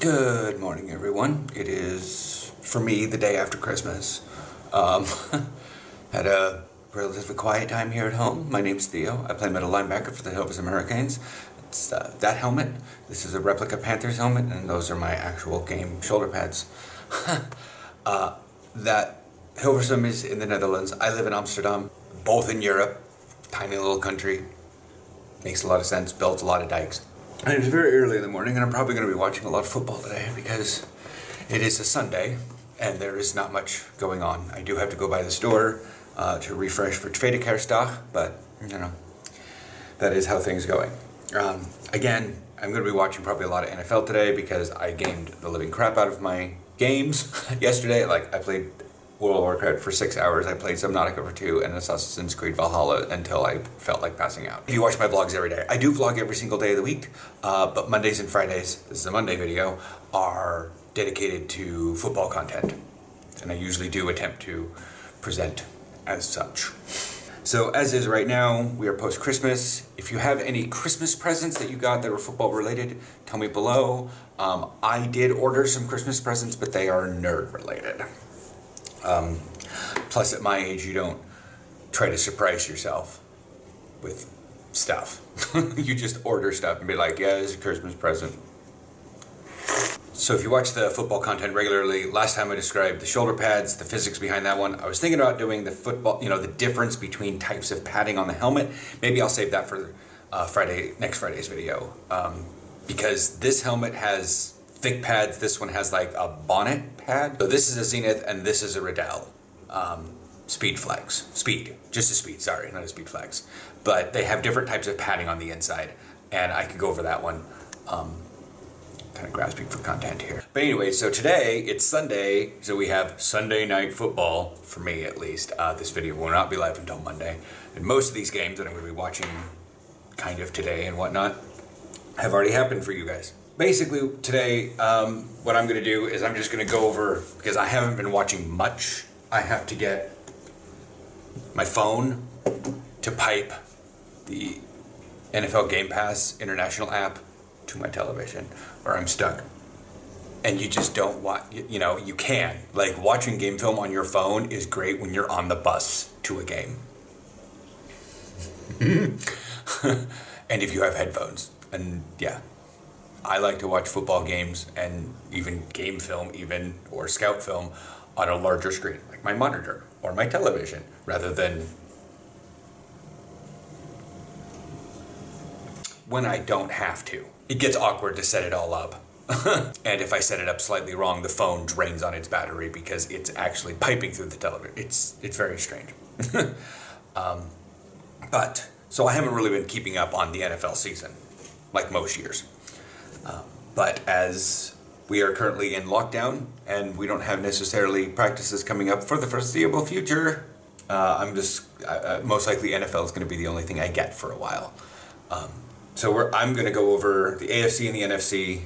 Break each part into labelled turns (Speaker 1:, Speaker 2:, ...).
Speaker 1: Good morning, everyone. It is, for me, the day after Christmas. Had a relatively quiet time here at home. My name's Theo. I play middle linebacker for the Ravens Hurricanes. It's that helmet. This is a replica Panthers helmet, and those are my actual game shoulder pads. That Hilversum is in the Netherlands. I live in Amsterdam, both in Europe. Tiny little country. Makes a lot of sense. Built a lot of dikes. And it's very early in the morning, and I'm probably going to be watching a lot of football today because it is a Sunday and there is not much going on. I do have to go by the store to refresh for tweede kerstdag, but you know, that is how things are going. Again, I'm going to be watching probably a lot of NFL today because I gamed the living crap out of my games yesterday. Like, I played World of Warcraft for 6 hours, I played Subnautica for 2, and Assassin's Creed Valhalla until I felt like passing out. If you watch my vlogs every day, I do vlog every single day of the week, but Mondays and Fridays, this is a Monday video, are dedicated to football content. And I usually do attempt to present as such. So as is right now, we are post-Christmas. If you have any Christmas presents that you got that are football related, tell me below. I did order some Christmas presents, but they are nerd related. Plus, at my age, you don't try to surprise yourself with stuff. You just order stuff and be like, yeah, this is a Christmas present. So if you watch the football content regularly, last time I described the shoulder pads, the physics behind that one. I was thinking about doing the football, you know, the difference between types of padding on the helmet. Maybe I'll save that for next Friday's video. Because this helmet has thick pads, this one has like a bonnet pad. So this is a Zenith and this is a Riddell. Speed flex. Just a speed, sorry, not a speed flex. But they have different types of padding on the inside, and I could go over that one. Kind of grasping for content here. But anyway, so today, it's Sunday, so we have Sunday night football, for me at least. This video will not be live until Monday. And most of these games that I'm going to be watching kind of today and whatnot have already happened for you guys. Basically, today, what I'm going to do is I'm just going to go over, because I haven't been watching much, I have to get my phone to pipe the NFL Game Pass International app to my television, or I'm stuck. And you just don't want, you know, you can. Like, watching game film on your phone is great when you're on the bus to a game. And if you have headphones, and yeah. I like to watch football games and even game film or scout film on a larger screen, like my monitor or my television, rather than when I don't have to. It gets awkward to set it all up. And if I set it up slightly wrong, the phone drains on its battery because it's actually piping through the television. It's very strange. So I haven't really been keeping up on the NFL season, like most years. But as we are currently in lockdown and we don't have necessarily practices coming up for the foreseeable future, most likely NFL is going to be the only thing I get for a while. So I'm going to go over the AFC and the NFC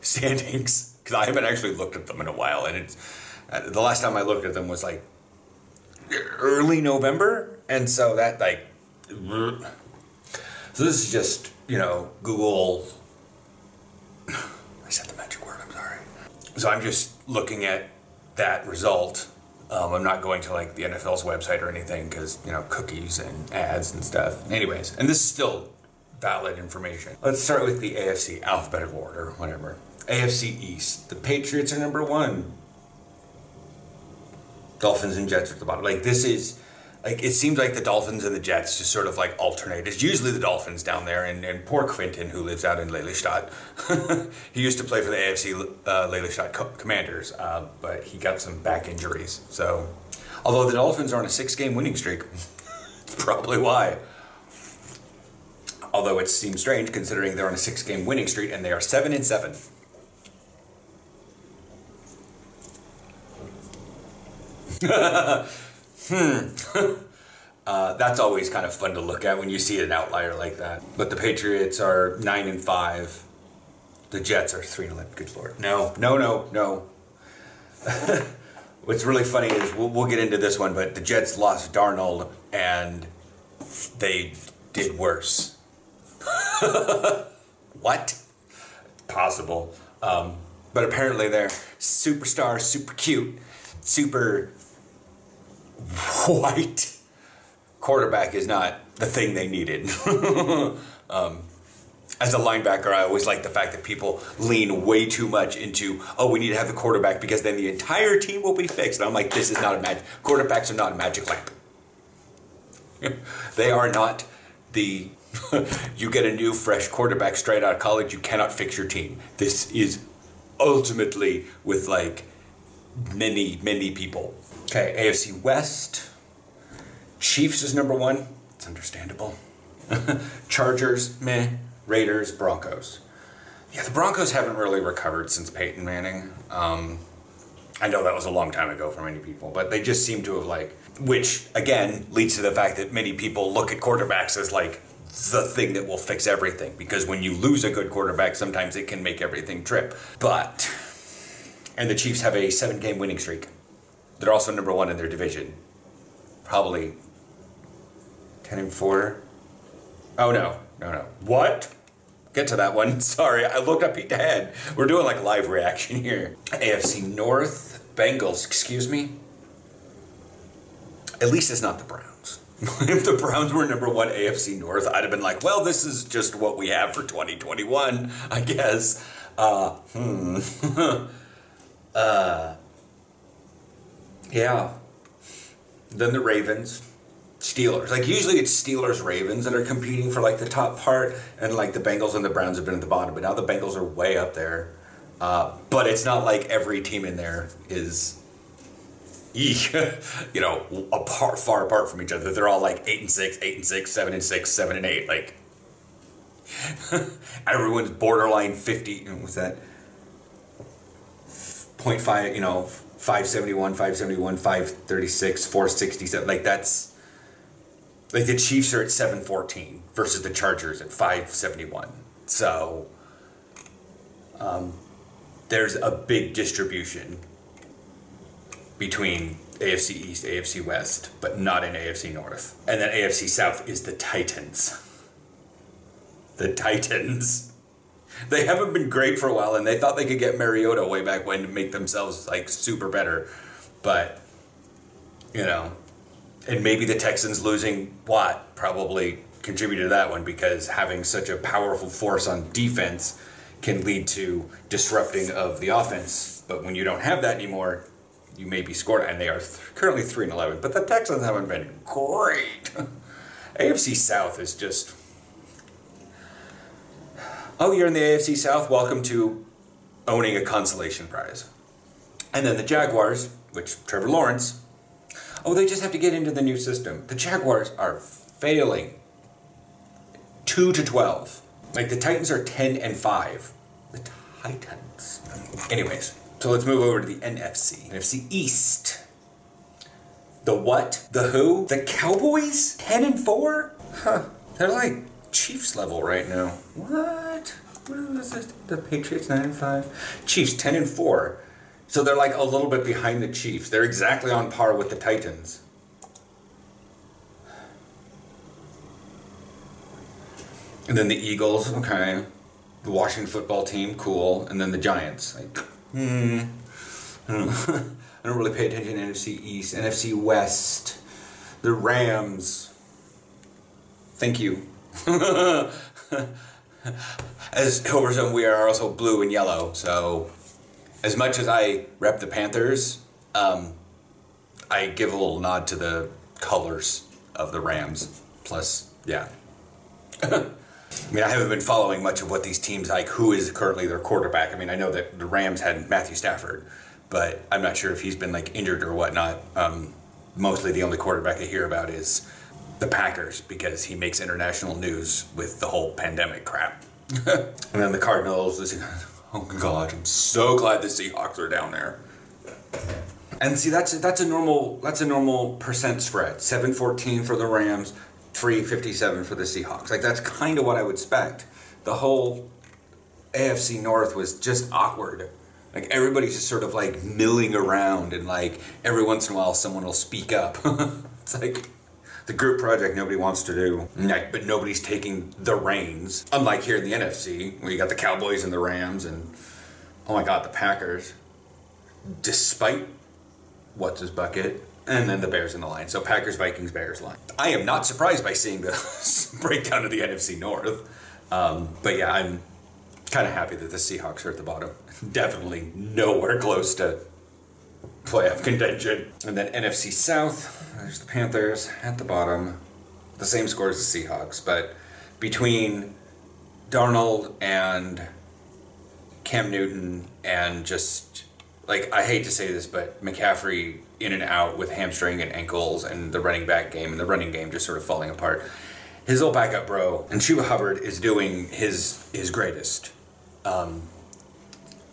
Speaker 1: standings, because I haven't actually looked at them in a while, and it's the last time I looked at them was like early November, and so that like, so this is just, you know, Google. I said the magic word, I'm sorry. So I'm just looking at that result. I'm not going to like the NFL's website or anything because, you know, cookies and ads and stuff. Anyways, and this is still valid information. Let's start with the AFC, alphabetical order, whatever. AFC East. The Patriots are number 1. Dolphins and Jets are at the bottom. Like, this is, like, it seems like the Dolphins and the Jets just sort of like alternate. It's usually the Dolphins down there, and poor Quentin, who lives out in Lelystad. He used to play for the AFC Lelystad Commanders, but he got some back injuries. So, although the Dolphins are on a 6-game winning streak, that's probably why. Although it seems strange considering they're on a 6-game winning streak and they are 7-7. That's always kind of fun to look at when you see an outlier like that. But the Patriots are 9-5. The Jets are 3-11. Good Lord. No. What's really funny is, we'll get into this one, but the Jets lost Darnold and they did worse. What? Possible. But apparently their superstar, super cute, super white quarterback is not the thing they needed. As a linebacker, I always like the fact that people lean way too much into, oh, we need to have the quarterback because then the entire team will be fixed. And I'm like, this is not a magic. Quarterbacks are not a magic lamp. They are not the, you get a new, fresh quarterback straight out of college, you cannot fix your team. This is ultimately with like many, many people. Okay, AFC West. Chiefs is number one. It's understandable. Chargers, meh. Raiders, Broncos. Yeah, the Broncos haven't really recovered since Peyton Manning. I know that was a long time ago for many people, but they just seem to have like, which again leads to the fact that many people look at quarterbacks as like the thing that will fix everything, because when you lose a good quarterback, sometimes it can make everything trip. But, and the Chiefs have a 7-game winning streak. They're also number one in their division. Probably 10-4. Oh no. What? Get to that one. Sorry, I looked up ahead. We're doing like live reaction here. AFC North Bengals, excuse me. At least it's not the Browns. If the Browns were number one AFC North, I'd have been like, well, this is just what we have for 2021, I guess. Yeah. Then the Ravens. Steelers. Like usually it's Steelers Ravens that are competing for like the top part, and like the Bengals and the Browns have been at the bottom, but now the Bengals are way up there. But it's not like every team in there is you know, far apart from each other. They're all like 8-6, 8-6, 7-6, 7-8. Like everyone's borderline 50. What's that? 0.5, you know, 571, 536, 467. Like that's like the Chiefs are at 714 versus the Chargers at 571. So there's a big distribution between AFC East, AFC West, but not in AFC North. And then AFC South is the Titans. The Titans. They haven't been great for a while, and they thought they could get Mariota way back when to make themselves like super better. But, you know, and maybe the Texans losing Watt probably contributed to that one, because having such a powerful force on defense can lead to disrupting of the offense. But when you don't have that anymore, you may be scored, and they are currently 3-11. But the Texans haven't been great. AFC South is just... Oh, you're in the AFC South? Welcome to owning a consolation prize. And then the Jaguars, which Trevor Lawrence... Oh, they just have to get into the new system. The Jaguars are failing. 2-12. Like the Titans are 10-5. The Titans. Anyways, so let's move over to the NFC. NFC East. The what? The who? The Cowboys? 10-4? Huh. They're like Chiefs level right now. What? What is this? The Patriots 9-5. Chiefs 10-4. So they're like a little bit behind the Chiefs. They're exactly on par with the Titans. And then the Eagles, okay. The Washington football team, cool. And then the Giants, like, I don't really pay attention to NFC East. NFC West, the Rams. Thank you. As Hilversum, we are also blue and yellow, so as much as I rep the Panthers, I give a little nod to the colors of the Rams. Plus, yeah. I mean, I haven't been following much of what these teams, like who is currently their quarterback. I mean, I know that the Rams had Matthew Stafford, but I'm not sure if he's been like injured or whatnot. Mostly the only quarterback I hear about is the Packers, because he makes international news with the whole pandemic crap. And then the Cardinals, oh God, I'm so glad the Seahawks are down there. And see, that's a normal percent spread. 7-14 for the Rams, 3-57 for the Seahawks. Like that's kind of what I would expect. The whole AFC North was just awkward. Like everybody's just sort of like milling around, and like every once in a while someone will speak up. It's like the group project nobody wants to do, but nobody's taking the reins. Unlike here in the NFC, where you got the Cowboys and the Rams, and oh my God, the Packers, despite what's his bucket, and then the Bears and the Lions. So Packers, Vikings, Bears, Lions. I am not surprised by seeing the breakdown of the NFC North. But yeah, I'm kind of happy that the Seahawks are at the bottom. Definitely nowhere close to playoff contention. And then NFC South, there's the Panthers at the bottom. The same score as the Seahawks, but between Darnold and Cam Newton and just, like, I hate to say this, but McCaffrey in and out with hamstring and ankles and the running back game and the running game just sort of falling apart. His old backup bro, and Chuba Hubbard is doing his greatest.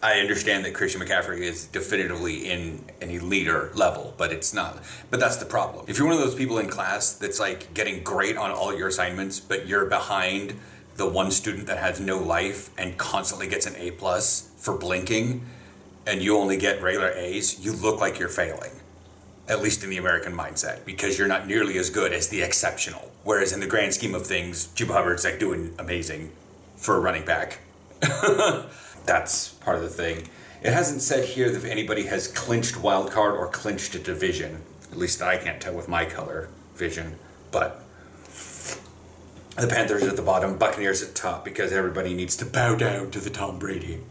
Speaker 1: I understand that Christian McCaffrey is definitively in an eliter level, but it's not. But that's the problem. If you're one of those people in class that's like getting great on all your assignments, but you're behind the one student that has no life and constantly gets an A+ for blinking, and you only get regular A's, you look like you're failing. At least in the American mindset, because you're not nearly as good as the exceptional. Whereas in the grand scheme of things, Chuba Hubbard's like doing amazing for a running back. That's part of the thing. It hasn't said here that if anybody has clinched wild card or clinched a division. At least I can't tell with my color vision. But the Panthers are at the bottom, Buccaneers at top, because everybody needs to bow down to the Tom Brady.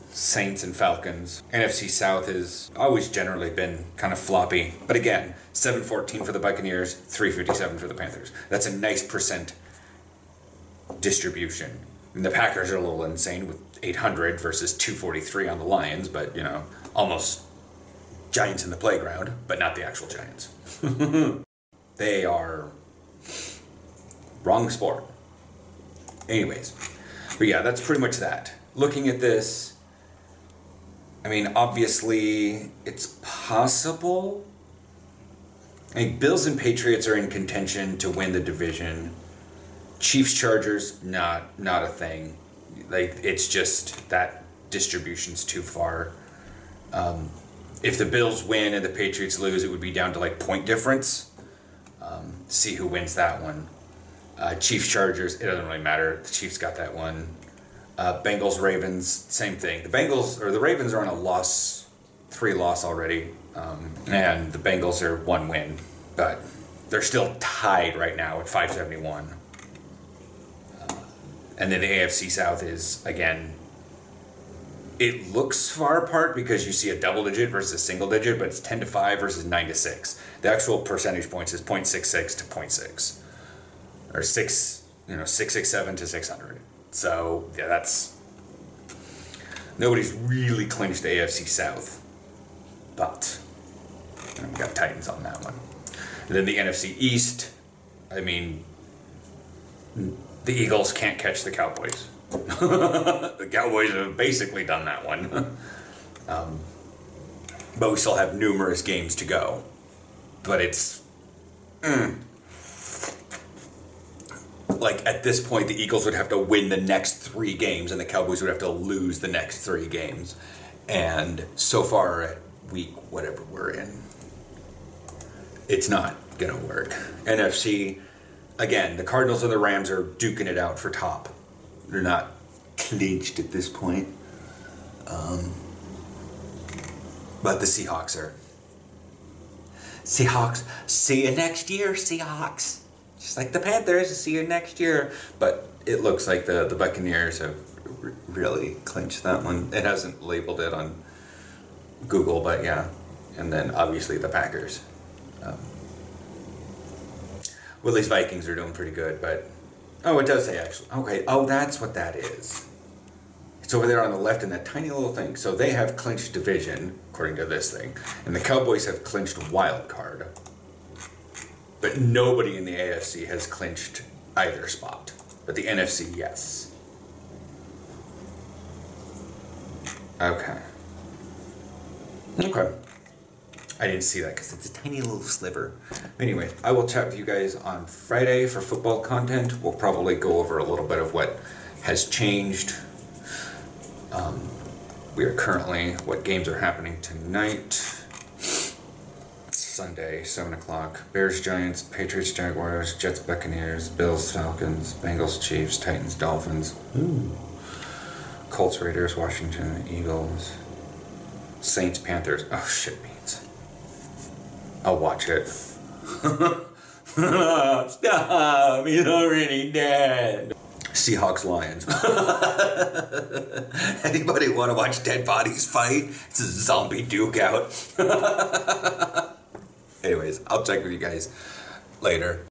Speaker 1: Saints and Falcons. NFC South has always generally been kind of floppy. But again, 714 for the Buccaneers, 357 for the Panthers. That's a nice percent distribution. And the Packers are a little insane with 800 versus 243 on the Lions, but, you know, almost Giants in the playground, but not the actual Giants. They are wrong sport. Anyways, but yeah, that's pretty much that. Looking at this, I mean, obviously, it's possible. I mean, Bills and Patriots are in contention to win the division. Chiefs, Chargers, not a thing. Like, it's just that distribution's too far. If the Bills win and the Patriots lose, it would be down to like point difference. See who wins that one. Chiefs, Chargers, it doesn't really matter. The Chiefs got that one. Bengals, Ravens, same thing. The Ravens are on a 3-loss already, and the Bengals are 1 win, but they're still tied right now at 571. And then the AFC South is, again, it looks far apart because you see a double digit versus a single digit, but it's 10-5 versus 9-6. The actual percentage points is 0.66 to 0.6, or 667 to 600. So yeah, that's, nobody's really clinched the AFC South, but we got Titans on that one. And then the NFC East, I mean, the Eagles can't catch the Cowboys. The Cowboys have basically done that one. But we still have numerous games to go. But it's... Like, at this point, the Eagles would have to win the next 3 games, and the Cowboys would have to lose the next 3 games. And so far, at week whatever we're in, it's not going to work. NFC... Again, the Cardinals and the Rams are duking it out for top. They're not clinched at this point. But the Seahawks are. Seahawks, see you next year, Seahawks. Just like the Panthers, see you next year. But it looks like the Buccaneers have really clinched that one. It hasn't labeled it on Google, but yeah. And then obviously the Packers. Willie's Vikings are doing pretty good, but... Oh, it does say actually. Okay, oh, that's what that is. It's over there on the left in that tiny little thing. So they have clinched division, according to this thing. And the Cowboys have clinched wild card. But nobody in the AFC has clinched either spot. But the NFC, yes. Okay. Okay. I didn't see that because it's a tiny little sliver. Anyway, I will chat with you guys on Friday for football content. We'll probably go over a little bit of what has changed. We are currently, what games are happening tonight. Sunday, 7 o'clock. Bears, Giants, Patriots, Jaguars, Jets, Buccaneers, Bills, Falcons, Bengals, Chiefs, Titans, Dolphins. Ooh. Colts, Raiders, Washington, Eagles, Saints, Panthers. Oh, shit beans. I'll watch it. Stop, he's already dead. Seahawks, Lions. Anybody want to watch dead bodies fight? It's a zombie duke out. Anyways, I'll check with you guys later.